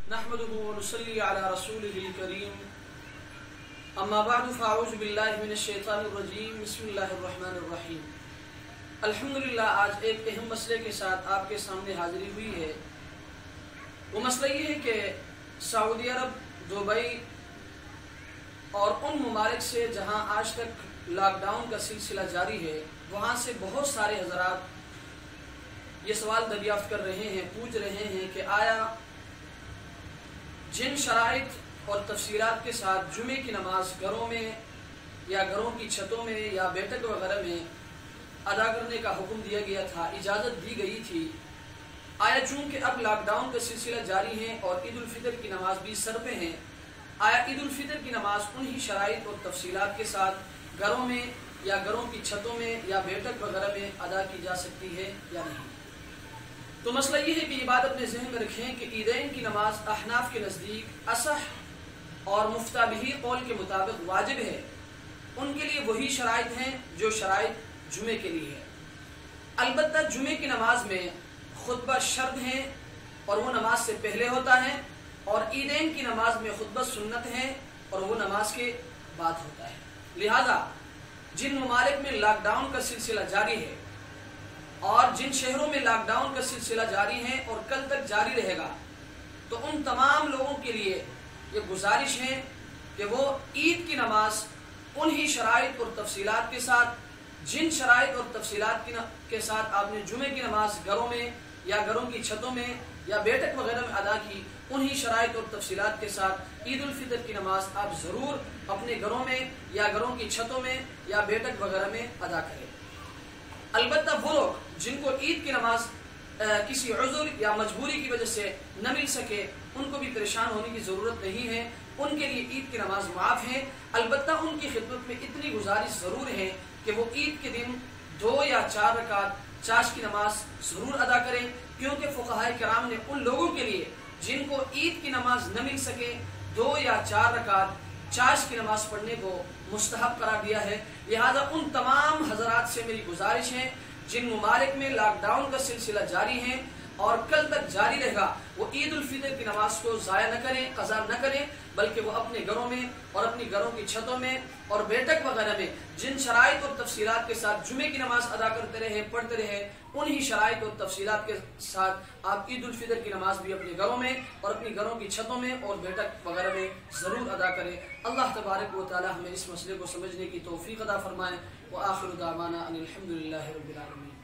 नहमदुहु व नुसल्ली अला रसूलिहिल करीम अम्मा बअद फ़अऊज़ु बिल्लाहि मिनश शैतानिर रजीम बिस्मिल्लाहिर रहमानिर रहीम। अल्हम्दुलिल्लाह, आज एक अहम मसले के साथ आपके सामने हाजिरी हुई है। वो मसला ये है कि सऊदी अरब, दुबई और उन ममालिक से जहाँ आज तक लॉकडाउन का सिलसिला जारी है, वहाँ से बहुत सारे हज़रात ये सवाल दरियाफ्त कर रहे हैं, पूछ रहे हैं कि आया जिन शराइत और तफसीलात के साथ जुमे की नमाज घरों में या घरों की छतों में या बैठक वगैरह में अदा करने का हुक्म दिया गया था, इजाज़त दी गई थी, आया चूँकि अब लॉकडाउन का सिलसिला जारी है और ईद उल फितर की नमाज भी सर पे है, आया ईद उल फितर की नमाज उन्हीं शराइत और तफसीलात के साथ घरों में या घरों की छतों में या बैठक वगैरह में अदा की जा सकती है या नहीं। तो मसला ये है कि ये बात अपने जहन में रखें कि ईदैन की नमाज अहनाफ के नज़दीक असह और मुफ्ताबिही कौल के मुताबिक वाजिब है। उनके लिए वही शराइत हैं जो शराइत जुमे के लिए है। अलबत्ता जुमे की नमाज में खुतबा शर्त है और वो नमाज से पहले होता है, और ईदैन की नमाज में खुतबा सुन्नत है और वो नमाज के बाद होता है। लिहाजा जिन ममालिक में लॉकडाउन का सिलसिला जारी है और जिन शहरों में लॉकडाउन का सिलसिला जारी है और कल तक जारी रहेगा, तो उन तमाम लोगों के लिए ये गुजारिश है कि वो ईद की नमाज उन्हीं शराइत और तफसीलात के साथ, जिन शराइत और तफसीलात के साथ आपने जुमे की नमाज घरों में या घरों की छतों में या बैठक वगैरह में अदा की, उन्हीं शराइत और तफसीलात के साथ ईद उल फितर की नमाज आप ज़रूर अपने घरों में या घरों की छतों में या बैठक वगैरह में अदा करें। अलबत्ता वो लोग जिनको ईद की नमाज किसी उज़्र या मजबूरी की वजह से न मिल सके, उनको भी परेशान होने की ज़रूरत नहीं है, उनके लिए ईद की नमाज माफ़ है। अलबत्ता उनकी खिदमत में इतनी गुजारिश ज़रूर है कि वो ईद के दिन 2 या 4 रकात चाश की नमाज ज़रूर अदा करें, क्योंकि फुक़हाए किराम ने उन लोगों के लिए जिनको ईद की नमाज न मिल सके 2 या 4 रकात चाश की नमाज पढ़ने को मुस्तहब करार दिया है। लिहाजा उन तमाम हजरात से मेरी गुजारिश है जिन ममालिक में लॉकडाउन का सिलसिला जारी है और कल तक जारी रहेगा, वो ईद उल फितर की नमाज को ज़ाया न करें, क़ज़ा न करें, बल्कि वो अपने घरों में और अपनी घरों की छतों में और बैठक वगैरह में जिन शराइत और तफसीलात के साथ जुमे की नमाज अदा करते रहे, पढ़ते रहे, उन्हीं शराइत और तफसीलात के साथ आप ईद उल फितर की नमाज भी अपने घरों में और अपनी घरों की छतों में और बैठक वगैरह में ज़रूर अदा करें। अल्लाह तबारक व तआला हमें इस मसले को समझने की तौफीक अता फरमाए। व आखिरु दावाना अनिल हम्दुलिल्लाहि रब्बिल आलमीन।